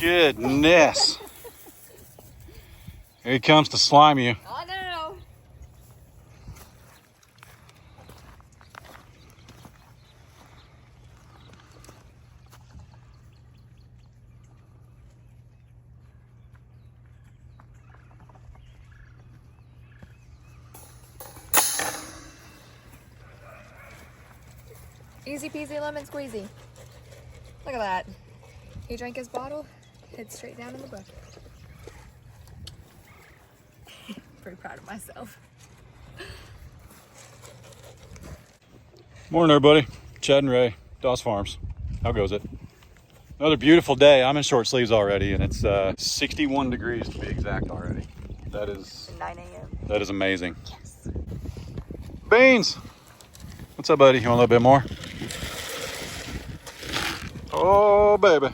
Goodness. Here he comes to slime you. Oh no. Easy peasy lemon squeezy. Look at that. He drank his bottle, head straight down in the bucket. Pretty proud of myself. Morning, everybody. Chad and Ray, Doss Farms. How goes it? Another beautiful day. I'm in short sleeves already, and it's 61 degrees to be exact already. That is 9 a.m. That is amazing. Yes. Beans, what's up, buddy? You want a little bit more? Oh, baby.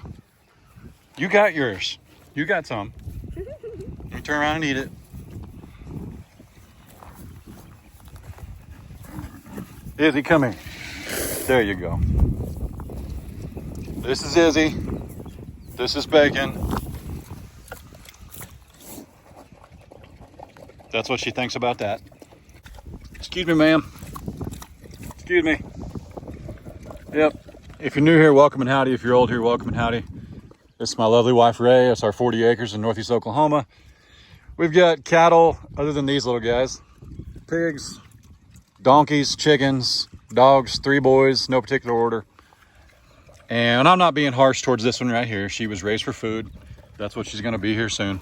You got yours. You got some. You turn around and eat it. Izzy, come here. There you go. This is Izzy. This is Bacon. That's what she thinks about that. Excuse me, ma'am. Excuse me. Yep. If you're new here, welcome and howdy. If you're old here, welcome and howdy. This is my lovely wife, Ray. It's our 40 acres in Northeast Oklahoma. We've got cattle, other than these little guys, pigs, donkeys, chickens, dogs, 3 boys, no particular order. And I'm not being harsh towards this one right here. She was raised for food. That's what she's gonna be here soon.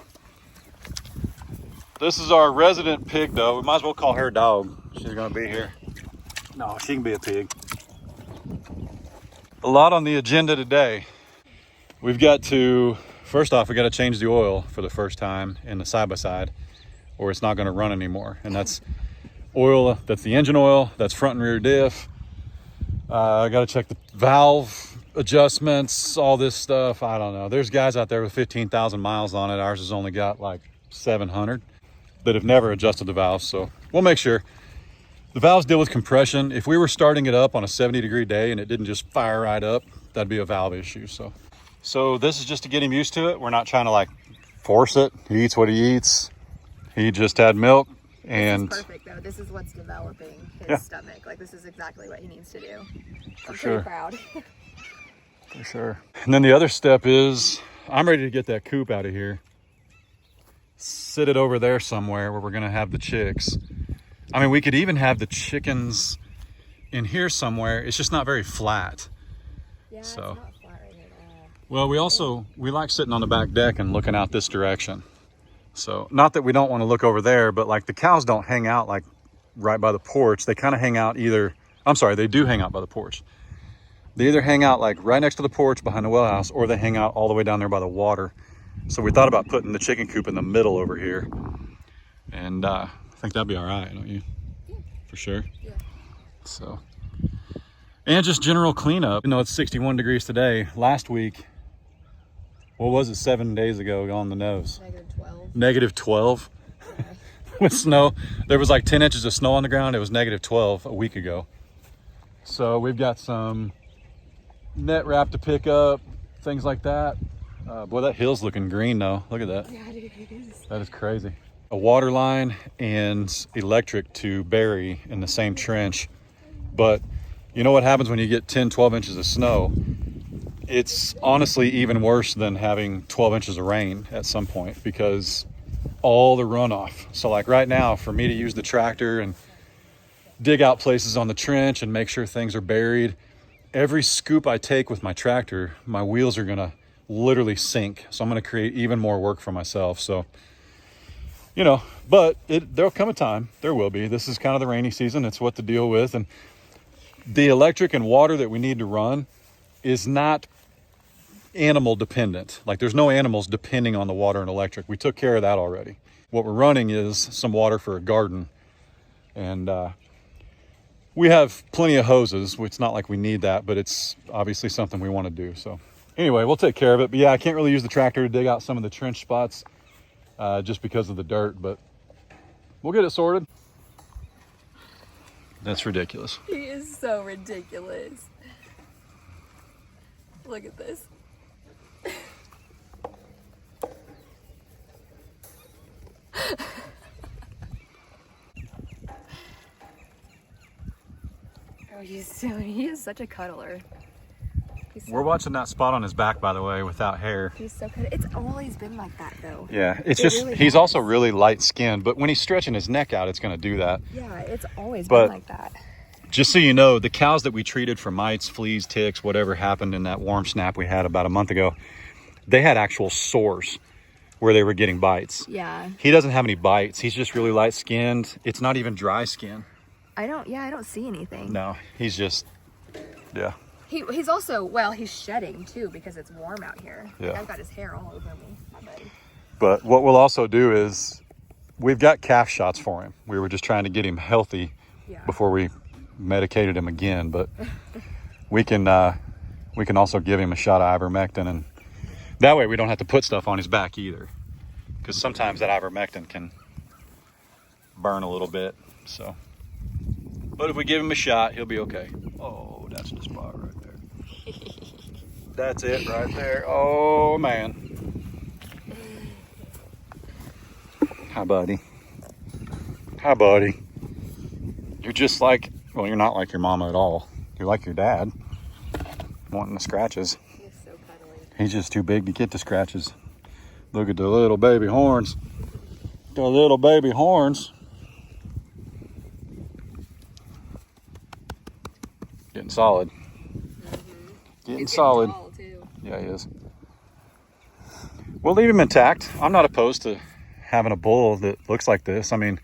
This is our resident pig, though. We might as well call her a dog. She's gonna be here. No, she can be a pig. A lot on the agenda today. We've got to, first off, we got to change the oil for the first time in the side-by-side, or it's not going to run anymore. And that's oil, that's the engine oil, that's front and rear diff. I got to check the valve adjustments, all this stuff. I don't know. There's guys out there with 15,000 miles on it. Ours has only got like 700 that have never adjusted the valves. So we'll make sure. The valves deal with compression. If we were starting it up on a 70-degree day and it didn't just fire right up, that'd be a valve issue. So this is just to get him used to it. We're not trying to like force it. He eats what he eats. He just had milk. And this is perfect though. This is what's developing his stomach. Like this is exactly what he needs to do. I'm pretty proud. For sure. And then the other step is I'm ready to get that coop out of here. Sit it over there somewhere where we're gonna have the chicks. I mean, we could even have the chickens in here somewhere. It's just not very flat. Yeah, so. It's not flat right here at all. Well, we like sitting on the back deck and looking out this direction. So not that we don't want to look over there, but like the cows don't hang out like right by the porch. They kind of hang out they do hang out by the porch. They either hang out like right next to the porch behind the well house, or they hang out all the way down there by the water. So we thought about putting the chicken coop in the middle over here. And I think that'd be all right, don't you? Yeah. For sure? Yeah. So, and just general cleanup. You know, it's 61 degrees today. Last week, what was it, 7 days ago on the nose? -12. -12 with snow. There was like 10 inches of snow on the ground. It was -12 a week ago. So we've got some net wrap to pick up, things like that. Boy, that hill's looking green though. Look at that. Yeah, it is. That is crazy. A water line and electric to bury in the same trench. But you know what happens when you get 10, 12 inches of snow? It's honestly even worse than having 12 inches of rain at some point, because all the runoff. So like right now, for me to use the tractor and dig out places on the trench and make sure things are buried, every scoop I take with my tractor, my wheels are gonna literally sink. So I'm gonna create even more work for myself. So, you know, but there'll come a time, there will be. This is kind of the rainy season. It's what to deal with. And the electric and water that we need to run is not animal dependent. Like there's no animals depending on the water and electric. We took care of that already. What we're running is some water for a garden. And we have plenty of hoses. It's not like we need that, but it's obviously something we want to do. So anyway, we'll take care of it. But yeah, I can't really use the tractor to dig out some of the trench spots just because of the dirt, but we'll get it sorted. That's ridiculous. He is so ridiculous. Look at this. Oh, he is such a cuddler. We're watching that spot on his back, by the way, without hair. He's so cuddly. It's always been like that, though. Yeah, it's It just, really he's has. also really light skinned, but when he's stretching his neck out, it's going to do that. Yeah, it's always But- been like that. Just so you know, the cows that we treated for mites, fleas, ticks, whatever happened in that warm snap we had about a month ago, they had actual sores where they were getting bites. Yeah. He doesn't have any bites. He's just really light skinned. It's not even dry skin. I don't see anything. No, he's just, yeah. He's also, well, he's shedding too because it's warm out here. Yeah. Like, I've got his hair all over me. My buddy. But what we'll also do is we've got calf shots for him. We were just trying to get him healthy Yeah. before we medicated him again, but we can also give him a shot of ivermectin, and that way we don't have to put stuff on his back either, because sometimes that ivermectin can burn a little bit. So, but if we give him a shot, he'll be okay. Oh, that's the spot right there. That's it right there. Oh man. Hi buddy. Hi buddy. You're just like, well, you're not like your mama at all. You're like your dad, wanting the scratches. He's so cuddly. He's just too big to get the scratches. Look at the little baby horns. The little baby horns. Getting solid. Getting He's solid. getting tall, too. Yeah, he is. We'll leave him intact. I'm not opposed to having a bull that looks like this. I mean,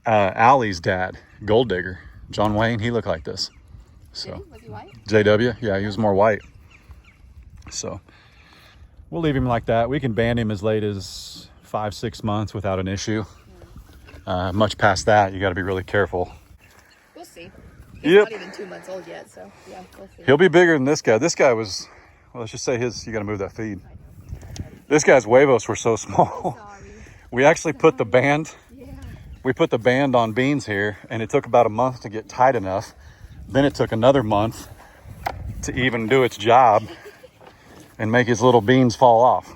Allie's dad, Gold Digger, John Wayne, he looked like this. So Did he? Was he white? JW, yeah, he was more white. So we'll leave him like that. We can band him as late as 5-6 months without an issue. Much past that, you got to be really careful. We'll see. He's Yep. not even 2 months old yet, so yeah, we'll see. He'll be bigger than this guy. This guy was, well, let's just say his, you got to move that feed. This guy's huevos were so small. Sorry. We actually put the band, Yeah. we put the band on beans here, and it took about a month to get tight enough. Then it took another month to even do its job and make his little beans fall off.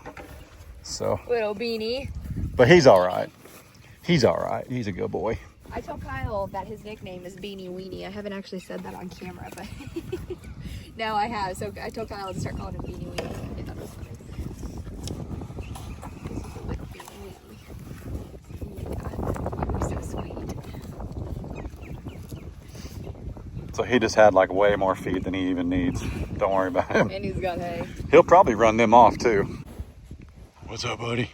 So, Little beanie. but he's all right. He's all right. He's a good boy. I told Kyle that his nickname is Beanie Weenie. I haven't actually said that on camera, but now I have. So I told Kyle to start calling him Beanie Weenie. I thought it was funny. Little Beanie Weenie. Yeah, you were so sweet. So he just had like way more feed than he even needs. Don't worry about him. And he's got hay. He'll probably run them off too. What's up, buddy?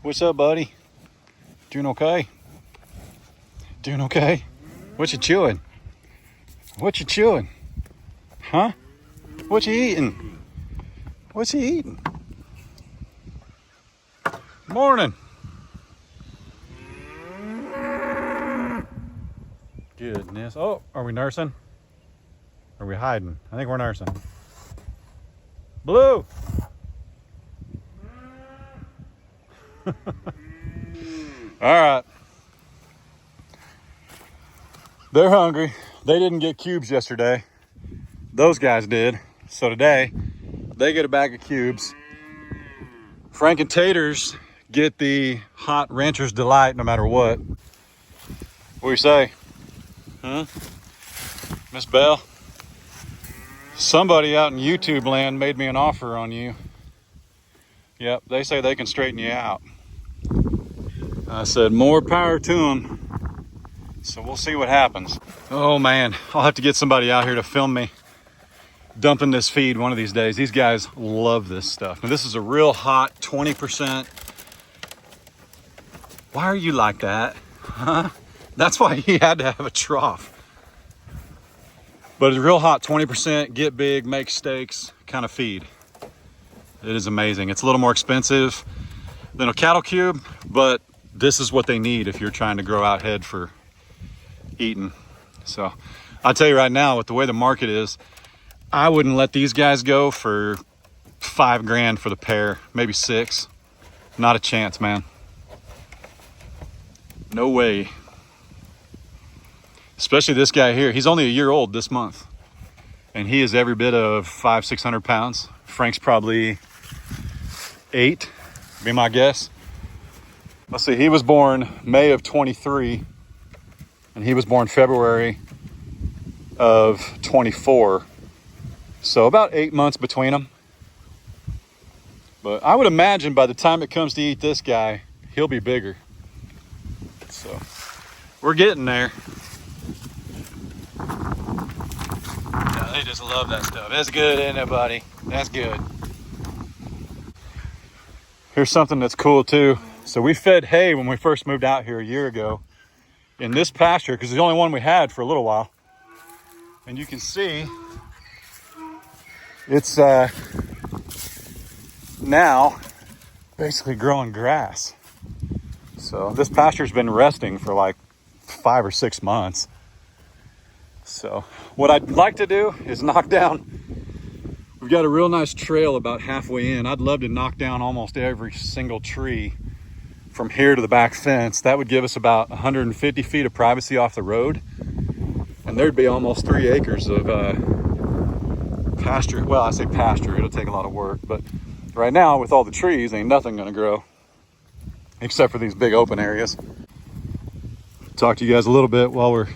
What's up, buddy? Doing okay? Doing okay? What you chewing? What you chewing? Huh? What you eating? What's he eating? Morning. Goodness. Oh, are we nursing? Are we hiding? I think we're nursing. Blue. All right. They're hungry. They didn't get cubes yesterday. Those guys did. So today, they get a bag of cubes. Frank and Taters get the hot Rancher's Delight no matter what. What do you say? Huh? Miss Belle? Somebody out in YouTube land made me an offer on you. Yep, they say they can straighten you out. I said, more power to them. So we'll see what happens. Oh man, I'll have to get somebody out here to film me dumping this feed one of these days. These guys love this stuff. Now this is a real hot 20%. Why are you like that? Huh? That's why he had to have a trough. But it's real hot 20%, get big, make steaks kind of feed. It is amazing. It's a little more expensive than a cattle cube, but this is what they need if you're trying to grow out head for eating. So I'll tell you right now, with the way the market is, I wouldn't let these guys go for $5 grand for the pair, maybe 6. Not a chance, man. No way. Especially this guy here. He's only a year old this month, and he is every bit of 500-600 pounds. Frank's probably 8, be my guess. let's see, he was born May of 23 and he was born February of 24. So about 8 months between them. But I would imagine by the time it comes to eat this guy, he'll be bigger. So we're getting there. Yeah, they just love that stuff. That's good, isn't it, buddy? That's good. Here's something that's cool too. So we fed hay when we first moved out here a year ago in this pasture, because it's the only one we had for a little while. And you can see it's now basically growing grass. So this pasture's been resting for like 5 or 6 months. So what I'd like to do is knock down, we've got a real nice trail about halfway in. I'd love to knock down almost every single tree from here to the back fence. That would give us about 150 feet of privacy off the road. And there'd be almost 3 acres of pasture. Well, I say pasture, it'll take a lot of work, but right now with all the trees, ain't nothing gonna grow except for these big open areas. Talk to you guys a little bit while we're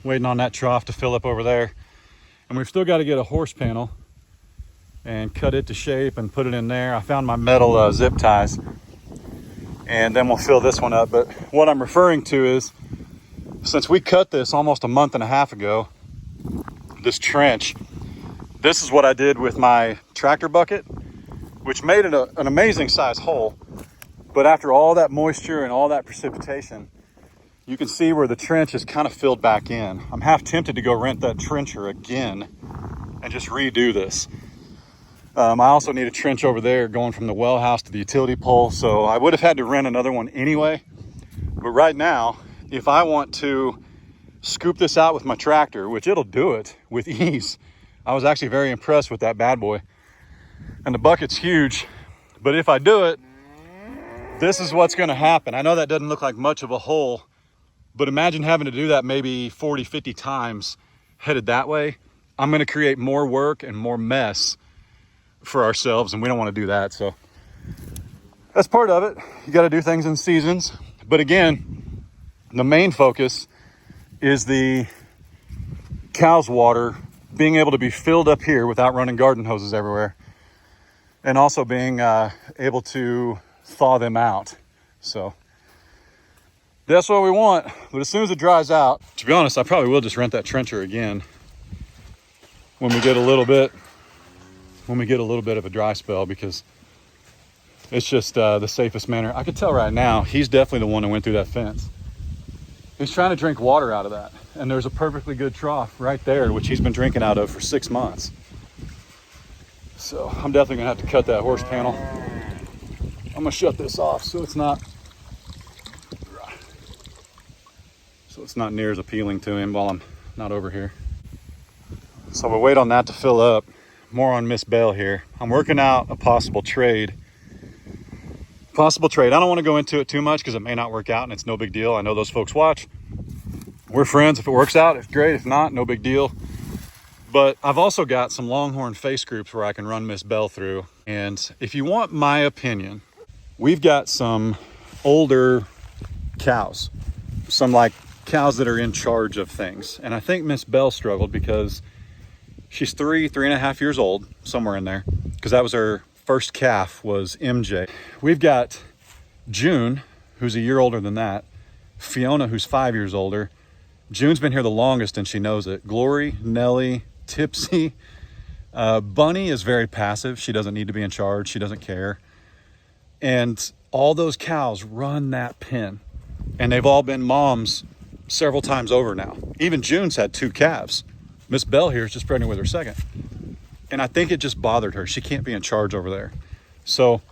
waiting on that trough to fill up over there. And we've still got to get a horse panel and cut it to shape and put it in there. I found my metal zip ties, and then we'll fill this one up. But what I'm referring to is, since we cut this almost a month and a half ago, this trench, this is what I did with my tractor bucket, which made it an amazing size hole. But after all that moisture and all that precipitation, you can see where the trench is kind of filled back in. I'm half tempted to go rent that trencher again and just redo this. I also need a trench over there going from the well house to the utility pole, so I would have had to rent another one anyway. But right now, if I want to scoop this out with my tractor, which it'll do it with ease. I was actually very impressed with that bad boy. And the bucket's huge, but if I do it, this is what's gonna happen. I know that doesn't look like much of a hole, but imagine having to do that maybe 40, 50 times headed that way. I'm gonna create more work and more mess for ourselves, and we don't wanna do that. So that's part of it. You gotta do things in seasons. But again, the main focus is the cow's water being able to be filled up here without running garden hoses everywhere. And also being able to thaw them out. So that's what we want. But as soon as it dries out, to be honest, I probably will just rent that trencher again when we get a little bit of a dry spell, because it's just the safest manner. I could tell right now, he's definitely the one that went through that fence. He's trying to drink water out of that. And there's a perfectly good trough right there, which he's been drinking out of for 6 months. So I'm definitely gonna have to cut that horse panel. I'm gonna shut this off so it's not near as appealing to him while I'm not over here. So we'll wait on that to fill up. More on Miss Belle here. I'm working out a possible trade. I don't want to go into it too much because it may not work out and it's no big deal. I know those folks watch. We're friends. If it works out, it's great. If not, no big deal. But I've also got some longhorn face groups where I can run Miss Belle through. And if you want my opinion, we've got some older cows, some like cows that are in charge of things. And I think Miss Belle struggled because she's 3.5 years old, somewhere in there, because that was her first calf, was MJ. We've got June, who's a year older than that, Fiona, who's 5 years older. June's been here the longest and she knows it. Glory, Nellie, Tipsy. Bunny is very passive. She doesn't need to be in charge. She doesn't care. And all those cows run that pen. And they've all been moms several times over now. Even June's had 2 calves. Miss Belle here is just pregnant with her second. And I think it just bothered her. She can't be in charge over there. So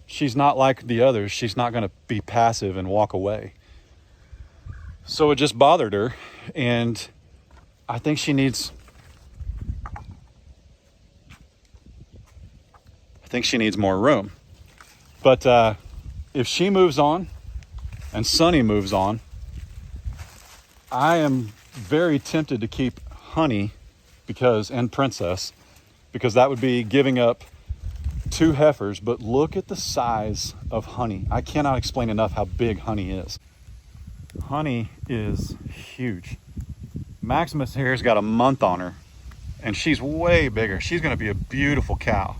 she's not like the others. She's not going to be passive and walk away. So it just bothered her. And I think she needs more room. But if she moves on and Sunny moves on, I am very tempted to keep Honey and Princess, because that would be giving up 2 heifers, but look at the size of Honey. I cannot explain enough how big Honey is. Honey is huge. Maximus here has got a month on her, and she's way bigger. She's gonna be a beautiful cow.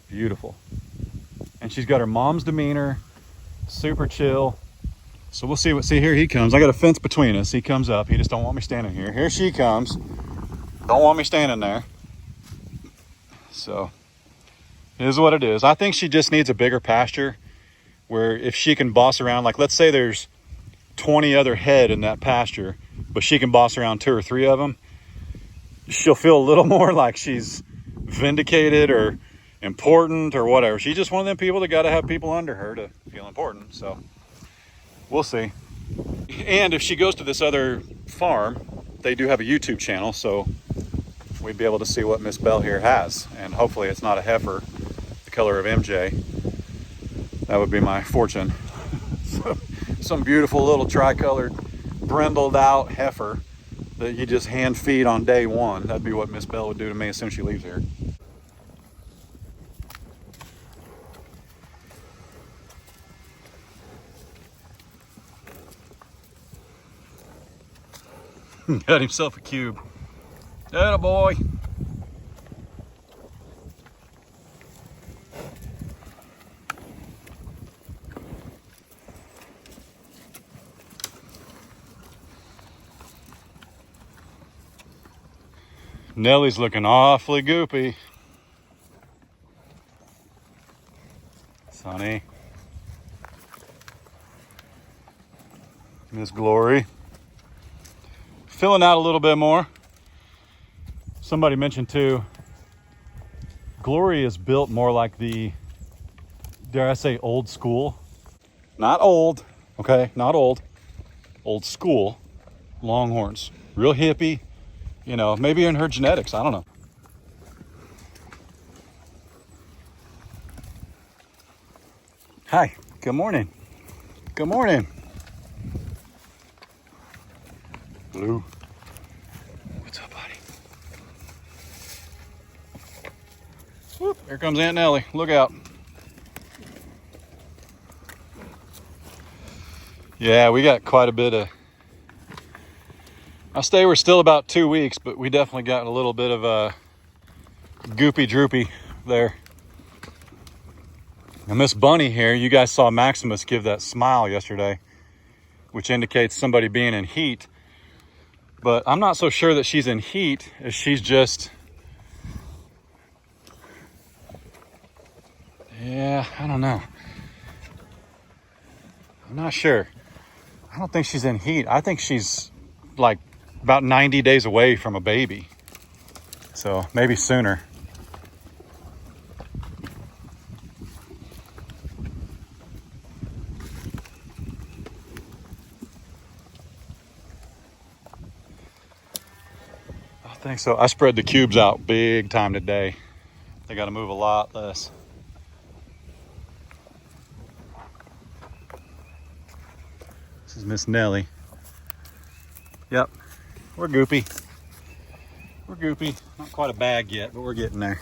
Beautiful. And she's got her mom's demeanor, super chill. So we'll see see, here he comes. I got a fence between us. He comes up. He just don't want me standing here. Here she comes. Don't want me standing there. So it is what it is. I think she just needs a bigger pasture where if she can boss around, like let's say there's 20 other head in that pasture, but she can boss around 2 or 3 of them, she'll feel a little more like she's vindicated or important or whatever. She's just one of them people that got to have people under her to feel important. So we'll see. And if she goes to this other farm, they do have a YouTube channel, so we'd be able to see what Miss Belle here has. And hopefully it's not a heifer the color of MJ. That would be my fortune. Some beautiful little tricolored, brindled out heifer that you just hand feed on day 1. That'd be what Miss Belle would do to me as soon as she leaves here. Got himself a cube. Atta boy. Nellie's looking awfully goopy. Sonny. Miss Glory. Filling out a little bit more. Somebody mentioned too, Glory is built more like the, dare I say, old school. Not old, okay, not old. Old school Longhorns. Real hippie. You know, maybe in her genetics, I don't know. Hi, good morning. Good morning. Blue. What's up, buddy? Whoop, here comes Aunt Nellie. Look out. Yeah, we got quite a bit of, I'll say we're still about 2 weeks, but we definitely got a little bit of a goopy droopy there. And Miss Bunny here, you guys saw Maximus give that smile yesterday, which indicates somebody being in heat. But I'm not so sure that she's in heat as she's just, yeah, I don't know. I'm not sure. I don't think she's in heat. I think she's like about 90 days away from a baby. So maybe sooner. I think so. I spread the cubes out big time today. They got to move a lot less. This is Miss Nellie. Yep. We're goopy. We're goopy. Not quite a bag yet, but we're getting there.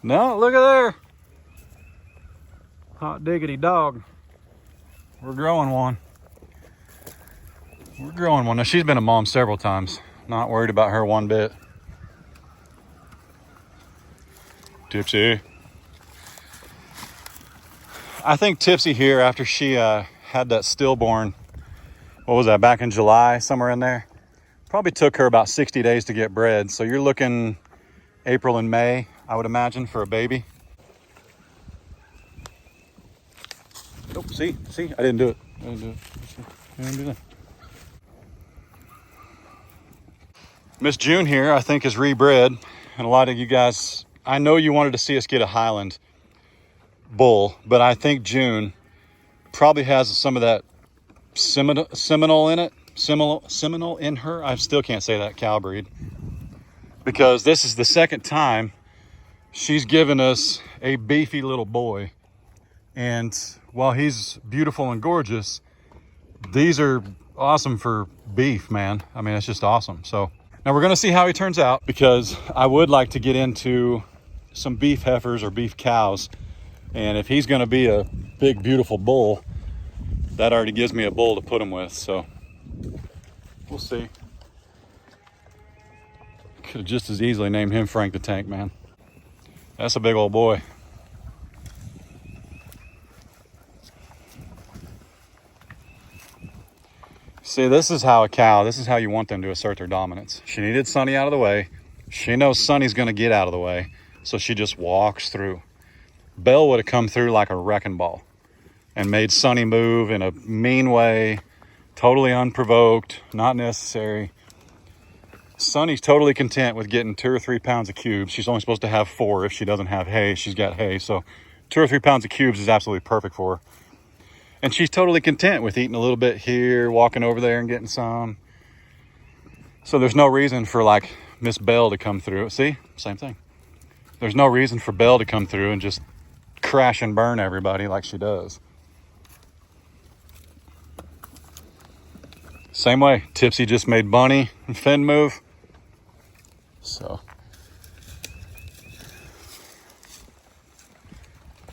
No, look at there. Hot diggity dog. We're growing one. We're growing one. Now, she's been a mom several times. Not worried about her one bit. Tipsy. I think Tipsy here, after she had that stillborn, what was that, back in July, somewhere in there, probably took her about 60 days to get bred. So you're looking April and May, I would imagine, for a baby. Oh, see, I didn't do it. I didn't do that. Miss June here, I think, is rebred. And a lot of you guys, I know you wanted to see us get a Highland bull, but I think June probably has some of that Seminole in it. Seminole in her. I still can't say that cow breed, because this is the second time she's given us a beefy little boy. And while he's beautiful and gorgeous, these are awesome for beef, man. I mean, it's just awesome. So Now we're going to see how he turns out, because I would like to get into some beef heifers or beef cows. And if he's going to be a big, beautiful bull, that already gives me a bull to put him with. So we'll see. Could have just as easily named him Frank the Tank Man. That's a big old boy. See, this is how you want them to assert their dominance. She needed Sonny out of the way. She knows Sonny's going to get out of the way, so she just walks through. Belle would have come through like a wrecking ball and made Sonny move in a mean way, totally unprovoked, not necessary. Sonny's totally content with getting 2 or 3 pounds of cubes. She's only supposed to have 4 if she doesn't have hay. She's got hay, so 2 or 3 pounds of cubes is absolutely perfect for her. And she's totally content with eating a little bit here, walking over there and getting some. So there's no reason for like Miss Belle to come through. See, same thing. There's no reason for Belle to come through and just crash and burn everybody like she does. Same way, Tipsy just made Bunny and Finn move. So,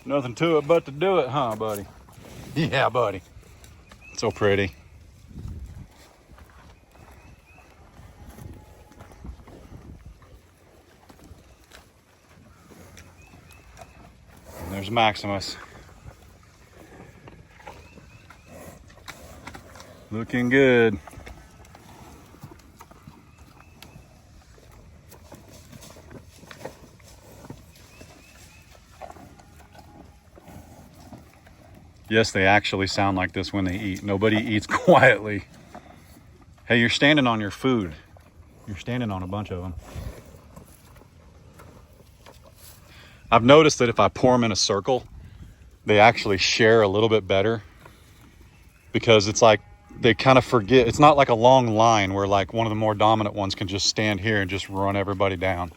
nothing to it but to do it, huh, buddy? Yeah, buddy. So pretty. And there's Maximus. Looking good. Yes, they actually sound like this when they eat. Nobody eats quietly. Hey, you're standing on your food. You're standing on a bunch of them. I've noticed that if I pour them in a circle, they actually share a little bit better, because it's like they kind of forget. It's not like a long line where like one of the more dominant ones can just stand here and just run everybody down.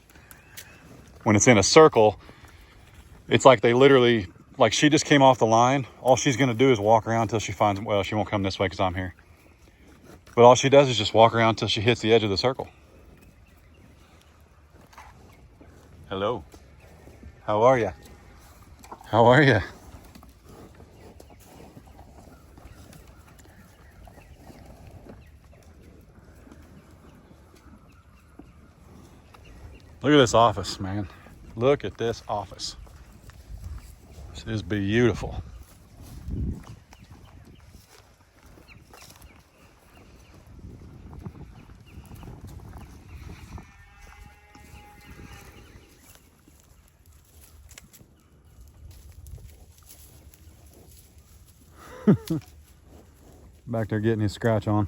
When it's in a circle, it's like they literally, like she just came off the line. All she's going to do is walk around until she finds, well, she won't come this way because I'm here. But all she does is just walk around until she hits the edge of the circle. Hello. How are you? How are you? Look at this office, man. Look at this office. This is beautiful. Back there getting his scratch on.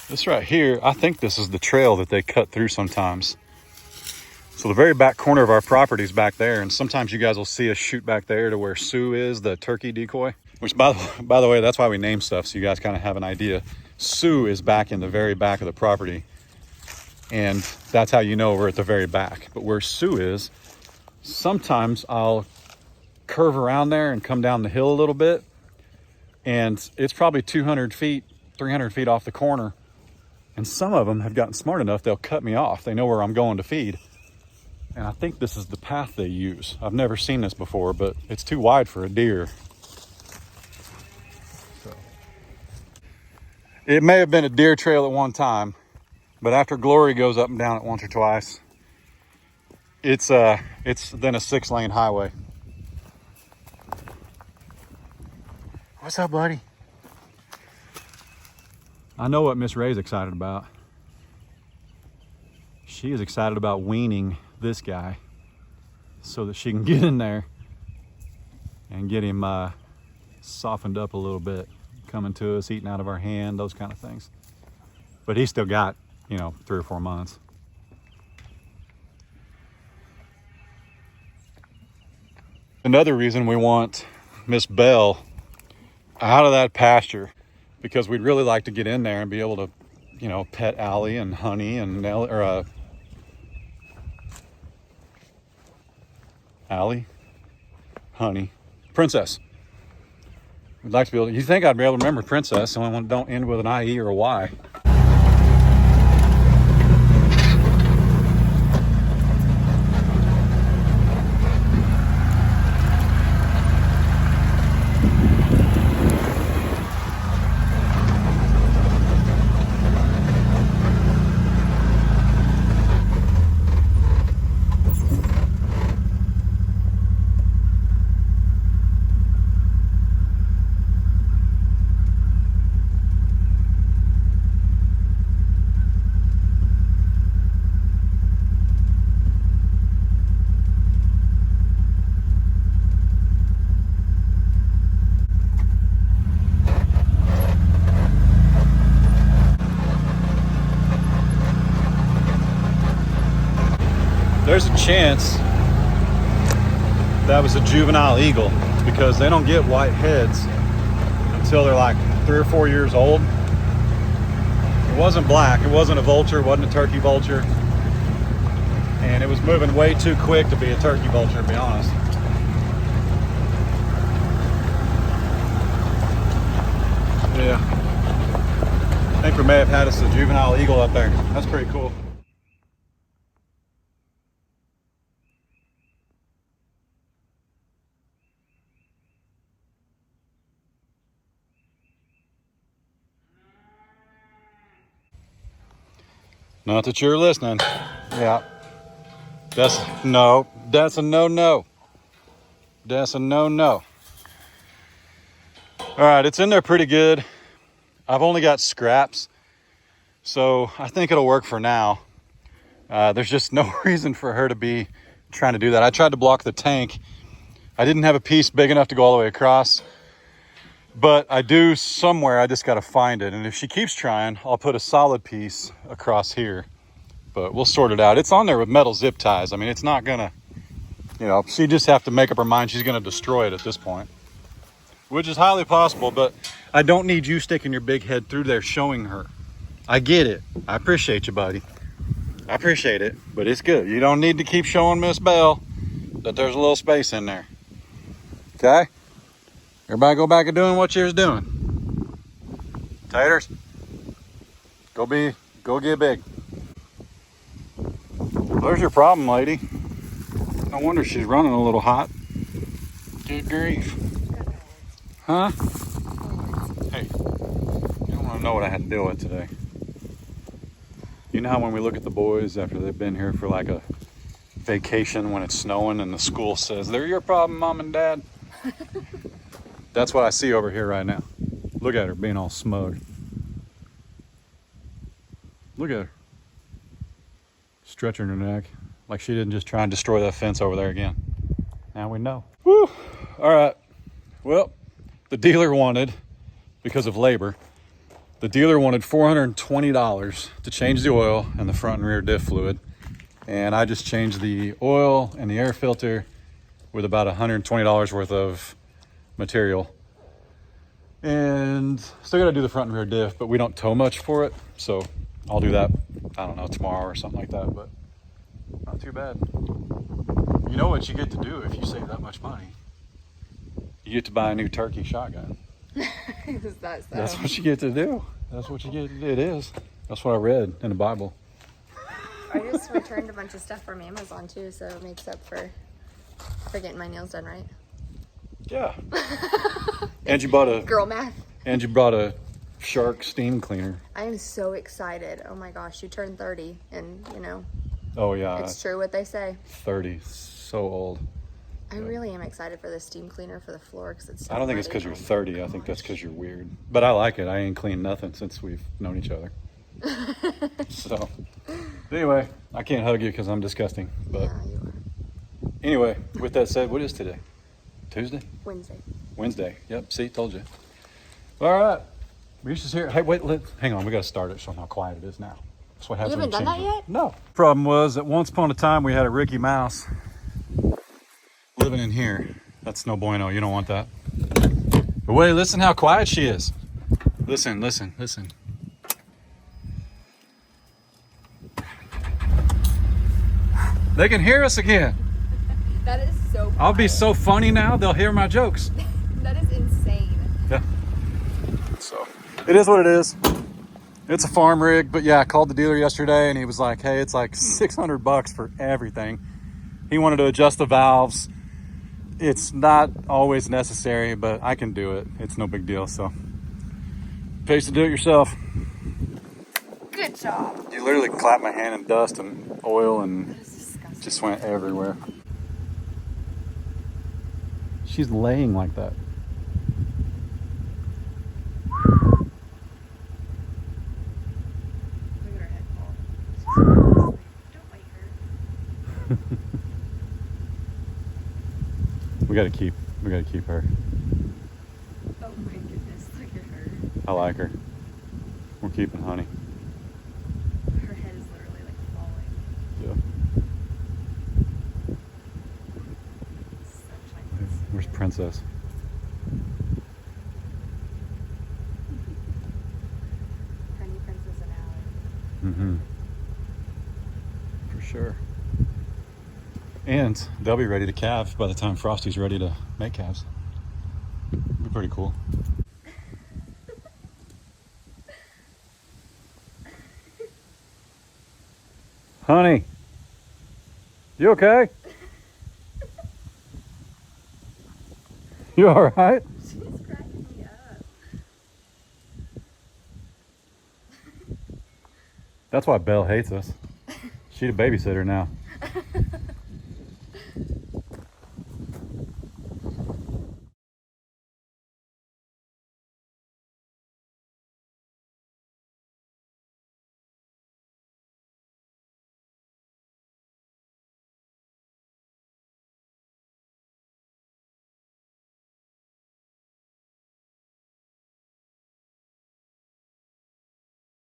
This right here, I think this is the trail that they cut through sometimes. So the very back corner of our property is back there, and sometimes you guys will see us shoot back there to where Sue is, the turkey decoy. Which, by the way, that's why we name stuff, so you guys kind of have an idea. Sue is back in the very back of the property, and that's how you know we're at the very back. But where Sue is, sometimes I'll curve around there and come down the hill a little bit, and it's probably 200 feet, 300 feet off the corner. And some of them have gotten smart enough, they'll cut me off. They know where I'm going to feed. And I think this is the path they use. I've never seen this before, but it's too wide for a deer. So. It may have been a deer trail at one time, but after Glory goes up and down it once or twice, it's then a 6-lane highway. What's up, buddy? I know what Miss Ray's excited about. She is excited about weaning this guy so that she can get in there and get him softened up a little bit, coming to us, eating out of our hand, those kind of things. But he's still got, 3 or 4 months. Another reason we want Miss Belle out of that pasture because we'd really like to get in there and be able to, you know, pet Allie and Honey and Nellie, or Allie, Honey, Princess. We'd like to be able to, you think I'd be able to remember Princess, so I don't end with an IE or a Y. There's a chance that was a juvenile eagle because they don't get white heads until they're like 3 or 4 years old. It wasn't black, it wasn't a vulture, it wasn't a turkey vulture. And it was moving way too quick to be a turkey vulture, to be honest. Yeah. I think we may have had us a juvenile eagle up there. That's pretty cool. Not that you're listening. Yeah. That's a no. That's a no-no. That's a no-no. All right, it's in there pretty good. I've only got scraps, so I think it'll work for now. There's just no reason for her to be trying to do that. I tried to block the tank. I didn't have a piece big enough to go all the way across, but I do somewhere. I just got to find it. And if she keeps trying, I'll put a solid piece across here, but we'll sort it out. It's on there with metal zip ties. I mean, it's not gonna, you know, she just have to make up her mind she's gonna destroy it at this point, which is highly possible, but I don't need you sticking your big head through there showing her. I get it. I appreciate you, buddy. I appreciate it, but it's good. You don't need to keep showing Miss Belle that there's a little space in there. Okay? Everybody go back to doing what you was doing. Taters, go get big. There's your problem, lady. No wonder she's running a little hot. Good grief. Huh? Hey, you don't want to know what I had to deal with today. You know how when we look at the boys after they've been here for like a vacation when it's snowing and the school says, they're your problem, Mom and Dad? That's what I see over here right now. Look at her being all smug. Look at her. Stretching her neck like she didn't just try and destroy that fence over there again. Now we know. Woo! All right. Well, the dealer wanted, because of labor, the dealer wanted $420 to change the oil and the front and rear diff fluid. And I just changed the oil and the air filter with about $120 worth of material. And still got to do the front and rear diff, but we don't tow much for it. So I'll do that, I don't know, tomorrow or something like that, but not too bad. You know what you get to do if you save that much money? You get to buy a new turkey shotgun. Is that so? That's what you get to do. That's what you get to do. It is. That's what I read in the Bible. I just returned a bunch of stuff from Amazon too, so it makes up for getting my nails done right. Yeah. And you bought a girl math. And you brought a shark steam cleaner. I am so excited. Oh my gosh, you turned 30 and you know. Oh yeah. It's true what they say. 30. So old. I really am excited for the steam cleaner for the floor because it's so I don't think it's because you're 30. I think that's because you're weird. But I like it. I ain't cleaned nothing since we've known each other. So anyway, I can't hug you because I'm disgusting. But yeah, you are. Anyway, with that said, what is today? Tuesday? Wednesday. Yep, see, told you. All right. Misha's here. Hey, wait, hang on. We got to start it. Show how quiet it is now. That's what happens. You haven't done that yet? No. Problem was that once upon a time we had a Ricky Mouse living in here. That's no bueno. You don't want that. But wait, listen how quiet she is. Listen, listen, listen. They can hear us again. That is so funny. I'll be so funny now, they'll hear my jokes. That is insane. Yeah. So, it is what it is. It's a farm rig, but yeah, I called the dealer yesterday and he was like, hey, it's like $600 for everything. He wanted to adjust the valves. It's not always necessary, but I can do it. It's no big deal, so. Pays to do it yourself. Good job. You literally clapped my hand in dust and oil and That is disgusting. just went everywhere. She's laying like that. Look at her head fall. Don't bite her. We gotta keep her. Oh my goodness, look at her. I like her. We're keeping Honey. Her head is literally like falling. Yeah. Sunshine. Where's Princess? Honey, Princess, and Allie. Mm-hmm. For sure. And they'll be ready to calve by the time Frosty's ready to make calves. Be pretty cool. Honey, you okay? You all right? She's cracking me up. That's why Belle hates us. She's a babysitter now.